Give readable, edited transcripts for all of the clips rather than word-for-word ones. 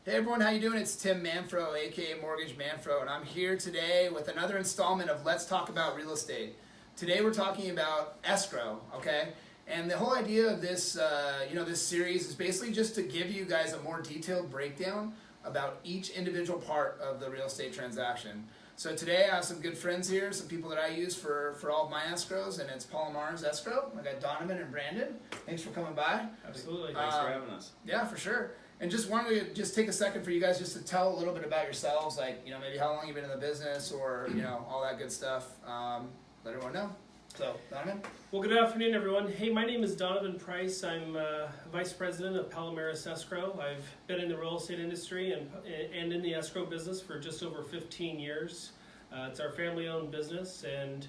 Hey everyone, how you doing? It's Tim Manfro, aka Mortgage Manfro, and I'm here today with another installment of Let's Talk About Real Estate. Today we're talking about escrow, okay? And the whole idea of this, this series is basically just to give you guys a more detailed breakdown about each individual part of the real estate transaction. So today I have some good friends here, some people that I use for all of my escrows, and it's Palomar Escrow. I got Donovan and Brandon. Thanks for coming by. Absolutely. Thanks for having us. Yeah, for sure. And just wanted to take a second for you guys just to tell a little bit about yourselves, like, maybe how long you've been in the business or, all that good stuff. Let everyone know. So, Donovan? Well, good afternoon, everyone. Hey, my name is Donavan Price. I'm Vice President of Palomar Escrow. I've been in the real estate industry and in the escrow business for just over 15 years. It's our family-owned business, and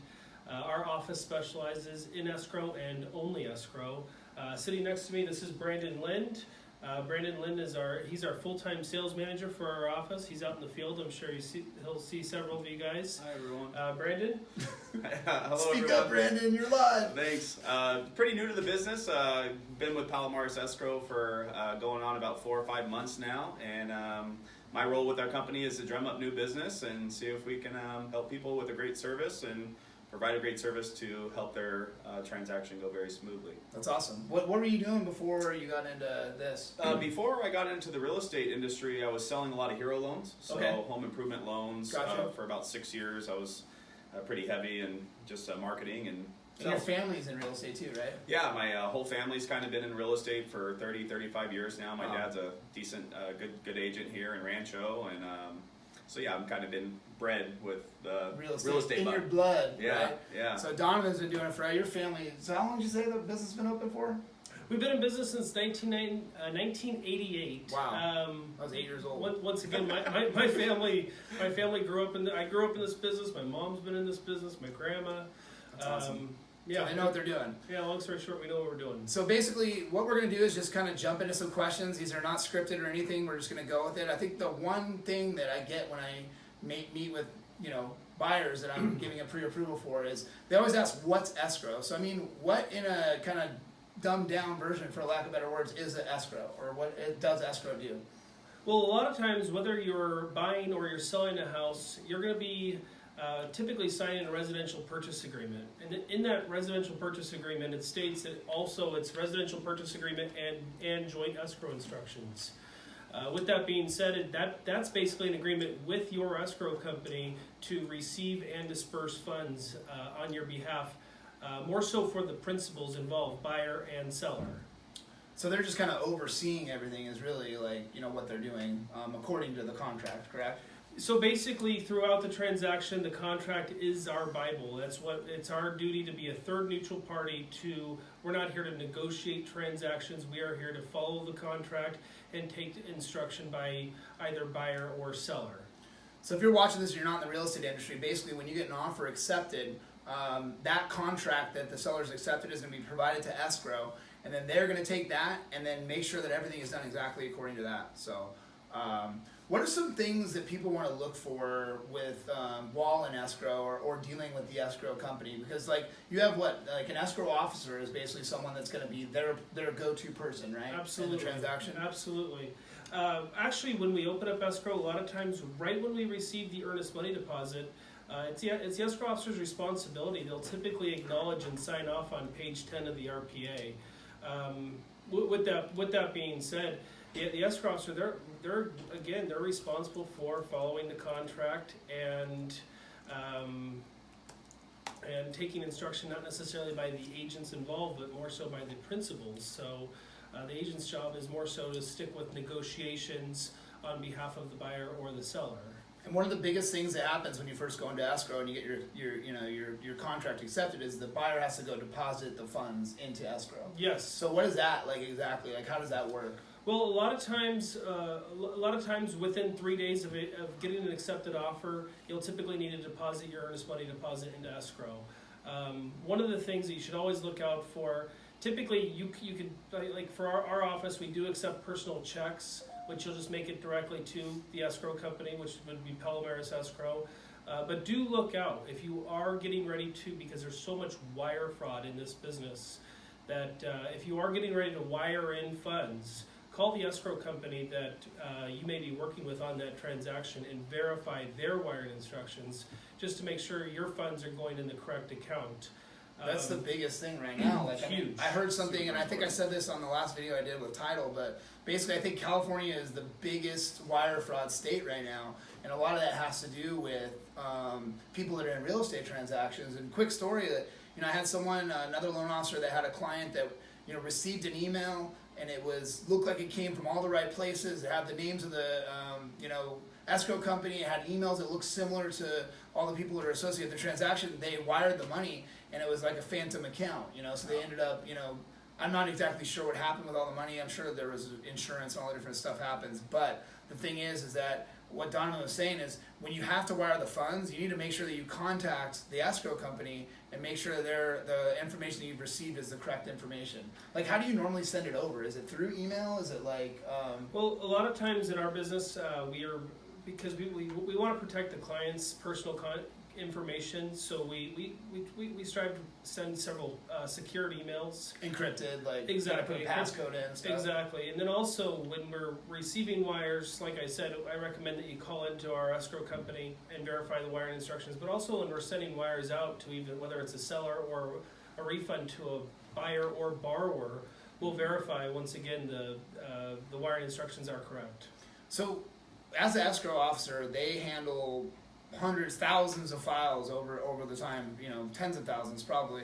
our office specializes in escrow and only escrow. Sitting next to me, this is Brandon Lind. Brandon Lind is he's our full-time sales manager for our office. He's out in the field. I'm sure he'll see several of you guys. Hi, everyone. Brandon? Hello, Speak everyone. up, Brandon. You're live. Thanks. Pretty new to the business. Been with Palomar Escrow for going on about 4 or 5 months now. And my role with our company is to drum up new business and see if we can help people with a great service and provide a great service to help their transaction go very smoothly. That's awesome. What were you doing before you got into this? Before I got into the real estate industry, I was selling a lot of hero loans, so home improvement loans. Gotcha. For about 6 years, I was pretty heavy in just marketing and And your family's in real estate too, right? Yeah, my whole family's kind of been in real estate for 30, 35 years now. My dad's a decent, good agent here in Rancho, and so yeah, I've kind of been bred with the real estate in bug. your blood, Yeah, right? yeah. So Donovan's been doing it for your family. So how long did you say the business has been open for? We've been in business since 1988. Wow. I was 8 years old. Once again, my family grew up I grew up in this business. My mom's been in this business. My grandma. That's awesome. Yeah, So they know what they're doing. Yeah, long story short, we know what we're doing. So basically, what we're going to do is just kind of jump into some questions. These are not scripted or anything. We're just going to go with it. I think the one thing that I get when I meet with, buyers that I'm giving a pre-approval for is they always ask, what's escrow? So, I mean, what in a kind of dumbed down version, for lack of better words, is an escrow? Or what does escrow do? Well, a lot of times, whether you're buying or you're selling a house, you're going to be typically signing a residential purchase agreement. And in that residential purchase agreement, it states that also it's residential purchase agreement and joint escrow instructions. With that being said, that's basically an agreement with your escrow company to receive and disperse funds on your behalf, more so for the principals involved, buyer and seller. So they're just kind of overseeing everything is really what they're doing according to the contract, correct? So basically, throughout the transaction, the contract is our Bible. It's our duty to be a third neutral party we're not here to negotiate transactions. We are here to follow the contract and take instruction by either buyer or seller. So if you're watching this and you're not in the real estate industry, basically when you get an offer accepted, that contract that the seller's accepted is going to be provided to escrow, and then they're going to take that and then make sure that everything is done exactly according to that. So what are some things that people want to look for with wall and escrow or dealing with the escrow company? Because you have an escrow officer is basically someone that's going to be their go-to person, right? Absolutely. In the transaction. Absolutely. Actually, when we open up escrow, a lot of times right when we receive the earnest money deposit, it's the escrow officer's responsibility. They'll typically acknowledge and sign off on page 10 of the RPA. With that being said, the escrow officer, they're responsible for following the contract and taking instruction not necessarily by the agents involved, but more so by the principals. So the agent's job is more so to stick with negotiations on behalf of the buyer or the seller. And one of the biggest things that happens when you first go into escrow and you get your contract accepted is the buyer has to go deposit the funds into escrow. Yes. So what is that exactly? How does that work? Well, a lot of times within 3 days of getting an accepted offer, you'll typically need to deposit your earnest money deposit into escrow. One of the things that you should always look out for, typically you could, for our office, we do accept personal checks, which you'll just make it directly to the escrow company, which would be Palomar Escrow. But do look out if you are getting ready to, because there's so much wire fraud in this business, that if you are getting ready to wire in funds, call the escrow company that you may be working with on that transaction and verify their wiring instructions, just to make sure your funds are going in the correct account. That's the biggest thing right now. Like, huge. I heard something, and I think I said this on the last video I did with Title, but basically I think California is the biggest wire fraud state right now, and a lot of that has to do with people that are in real estate transactions. And quick story that, I had someone, another loan officer that had a client that, received an email, and it looked like it came from all the right places. It had the names of the, escrow company. It had emails that looked similar to all the people that are associated with the transaction. They wired the money, and it was like a phantom account, so they ended up, I'm not exactly sure what happened with all the money. I'm sure there was insurance and all the different stuff happens. But the thing is that what Donavan was saying is when you have to wire the funds, you need to make sure that you contact the escrow company and make sure the information that you've received is the correct information. Like, how do you normally send it over? Is it through email? Is it like... Well, a lot of times in our business, because we want to protect the client's personal information, so we strive to send several secured emails. Encrypted, like exactly. Put a passcode in and stuff. Exactly. And then also when we're receiving wires, like I said, I recommend that you call into our escrow company and verify the wiring instructions, but also when we're sending wires out to even whether it's a seller or a refund to a buyer or borrower, we'll verify once again the wiring instructions are correct. So as an escrow officer, they handle hundreds, thousands of files over the time, tens of thousands probably,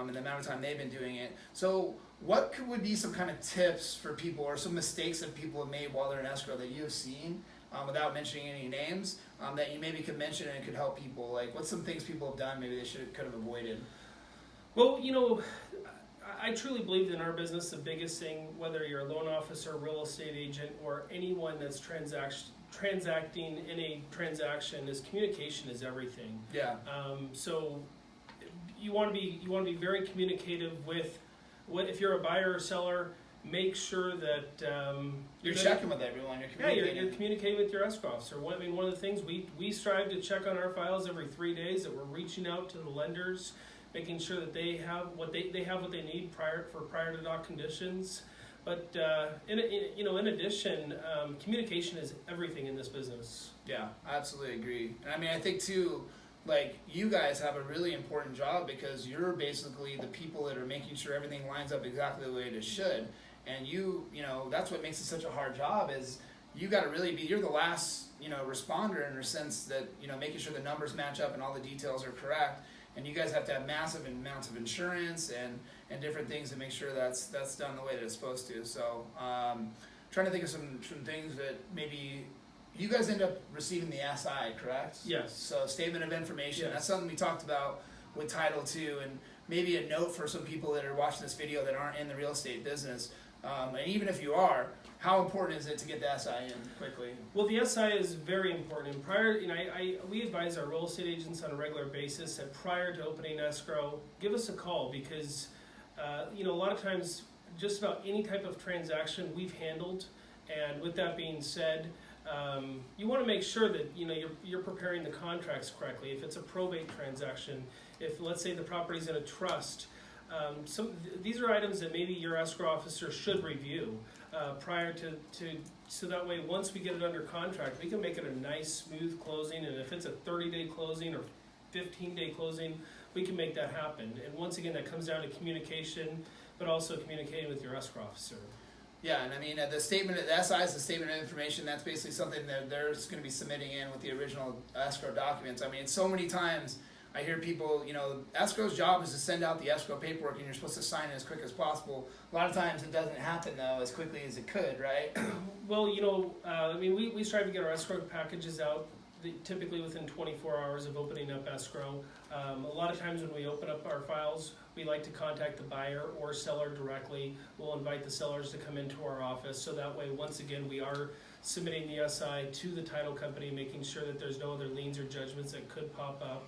in the amount of time they've been doing it. So what would be some kind of tips for people, or some mistakes that people have made while they're in escrow that you have seen, without mentioning any names, that you maybe could mention and could help people? Like, what's some things people have done maybe they could have avoided? Well, I truly believe in our business the biggest thing, whether you're a loan officer, real estate agent, or anyone that's transacting in a transaction, is communication is everything. Yeah. So you want to be very communicative with if you're a buyer or seller. Make sure that you're checking with everyone. You're communicating. You're communicating with your escrow officer. One of the things we strive to check on our files every 3 days, that we're reaching out to the lenders, making sure that they have what they need prior to doc conditions. But in addition, communication is everything in this business. Yeah, I absolutely agree. And I mean, I think too, like, you guys have a really important job because you're basically the people that are making sure everything lines up exactly the way it should. And that's what makes it such a hard job, is you got to really you're the last, responder in the sense that, making sure the numbers match up and all the details are correct. And you guys have to have massive amounts of insurance and different things to make sure that's done the way that it's supposed to. So trying to think of some things that maybe you guys end up receiving the SI, correct? Yes. So statement of information. Yes. That's something we talked about with Title too, and maybe a note for some people that are watching this video that aren't in the real estate business. And even if you are, how important is it to get the SI in quickly? Well, the SI is very important. And we advise our real estate agents on a regular basis that prior to opening escrow, give us a call, because a lot of times just about any type of transaction we've handled. And with that being said, you want to make sure that you're preparing the contracts correctly. If it's a probate transaction, if let's say the property's in a trust, these are items that maybe your escrow officer should review prior to so that way once we get it under contract, we can make it a nice smooth closing. And if it's a 30-day closing or 15-day closing, we can make that happen. And once again, that comes down to communication, but also communicating with your escrow officer. Yeah, and I mean, the statement, the SI is the statement of information. That's basically something that they're just going to be submitting in with the original escrow documents. I mean, so many times I hear people, escrow's job is to send out the escrow paperwork and you're supposed to sign it as quick as possible. A lot of times it doesn't happen, though, as quickly as it could, right? Well, we strive to get our escrow packages out typically within 24 hours of opening up escrow. A lot of times when we open up our files, we like to contact the buyer or seller directly. We'll invite the sellers to come into our office, so that way, once again, we are submitting the SI to the title company, making sure that there's no other liens or judgments that could pop up.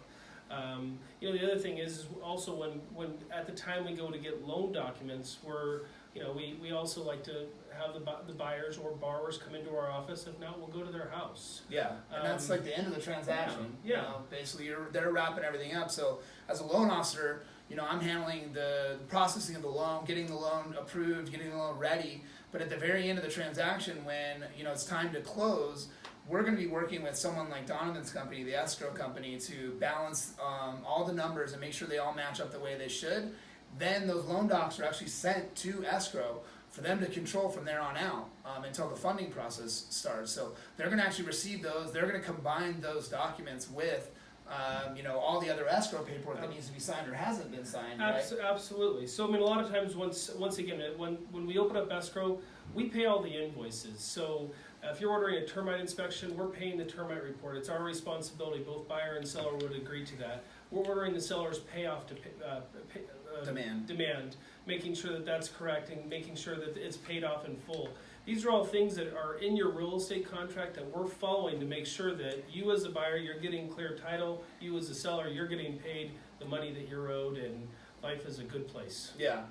The other thing is also when at the time we go to get loan documents, we also like to have the buyers or borrowers come into our office. If not, we'll go to their house. Yeah, and that's like the end of the transaction. Yeah. Basically, they're wrapping everything up. So as a loan officer, I'm handling the processing of the loan, getting the loan approved, getting the loan ready. But at the very end of the transaction, when it's time to close, we're going to be working with someone like Donovan's company, the escrow company, to balance all the numbers and make sure they all match up the way they should. Then those loan docs are actually sent to escrow for them to control from there on out until the funding process starts. So they're going to actually receive those. They're going to combine those documents with all the other escrow paperwork that needs to be signed or hasn't been signed, right? Absolutely. So a lot of times, once again, when we open up escrow, we pay all the invoices. So if you're ordering a termite inspection, we're paying the termite report. It's our responsibility. Both buyer and seller would agree to that. We're ordering the seller's payoff to demand, making sure that that's correct and making sure that it's paid off in full. These are all things that are in your real estate contract that we're following to make sure that you as a buyer, you're getting clear title. You as a seller, you're getting paid the money that you're owed, and life is a good place. Yeah.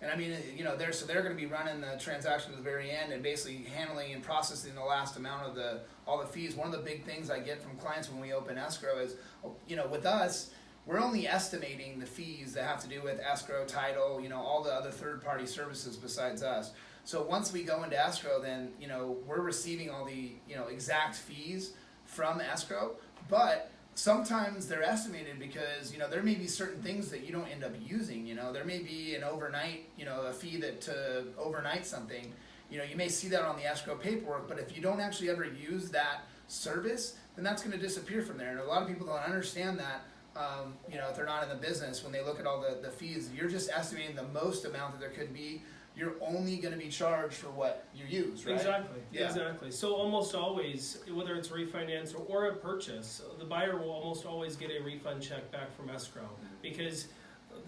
And I mean, they're going to be running the transaction to the very end and basically handling and processing the last amount of all the fees. One of the big things I get from clients when we open escrow is, with us, we're only estimating the fees that have to do with escrow, title, all the other third-party services besides us. So once we go into escrow, then, we're receiving all the, exact fees from escrow, but sometimes they're estimated because, there may be certain things that you don't end up using, there may be an overnight, a fee to overnight something, you may see that on the escrow paperwork, but if you don't actually ever use that service, then that's going to disappear from there. And a lot of people don't understand that, if they're not in the business, when they look at all the fees, you're just estimating the most amount that there could be. You're only going to be charged for what you use, right? Exactly. Yeah. Exactly. So almost always, whether it's refinance or a purchase, the buyer will almost always get a refund check back from escrow because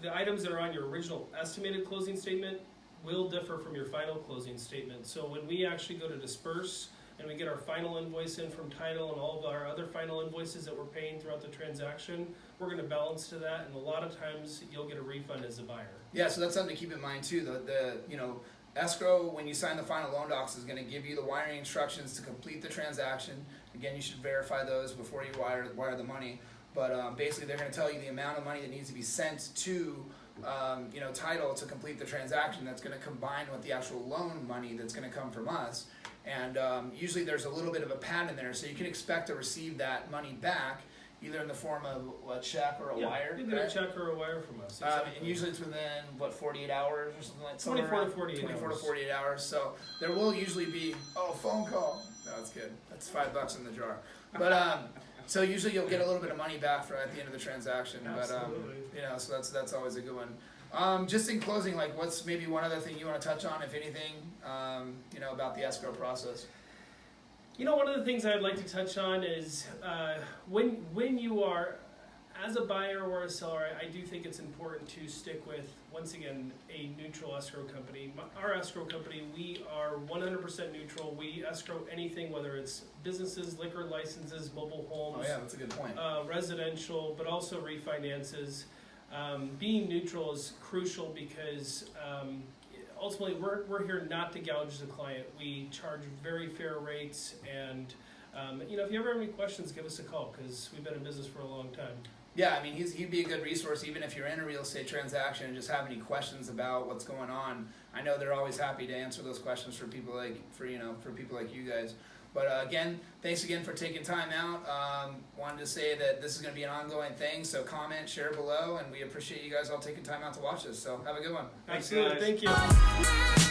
the items that are on your original estimated closing statement will differ from your final closing statement. So when we actually go to disperse and we get our final invoice in from title and all of our other final invoices that we're paying throughout the transaction, we're going to balance to that, and a lot of times you'll get a refund as a buyer. Yeah, so that's something to keep in mind too. The escrow, when you sign the final loan docs, is going to give you the wiring instructions to complete the transaction. Again, you should verify those before you wire the money. But basically, they're going to tell you the amount of money that needs to be sent to title to complete the transaction. That's going to combine with the actual loan money that's going to come from us. And usually, there's a little bit of a pad in there, so you can expect to receive that money back, either in the form of a check or a wire. You get a check or a wire from us. Exactly. And usually it's within, 48 hours or something like that? 24 to 48 24 hours. to 48 hours. So there will usually be, phone call. No, that's good. That's $5 in the jar. But so usually you'll get a little bit of money back at the end of the transaction. Absolutely. But so that's always a good one. Just in closing, what's maybe one other thing you want to touch on, if anything, about the escrow process? One of the things I'd like to touch on is when you are, as a buyer or a seller, I do think it's important to stick with, once again, a neutral escrow company. Our escrow company, we are 100% neutral. We escrow anything, whether it's businesses, liquor licenses, mobile homes. Oh yeah, that's a good point. Residential, but also refinances. Being neutral is crucial because ultimately, we're here not to gouge the client. We charge very fair rates, and if you ever have any questions, give us a call because we've been in business for a long time. Yeah, I mean, he'd be a good resource even if you're in a real estate transaction and just have any questions about what's going on. I know they're always happy to answer those questions for people like you guys. But again, thanks again for taking time out. Wanted to say that this is going to be an ongoing thing, so comment, share below, and we appreciate you guys all taking time out to watch this. So have a good one. Absolutely. Thank you.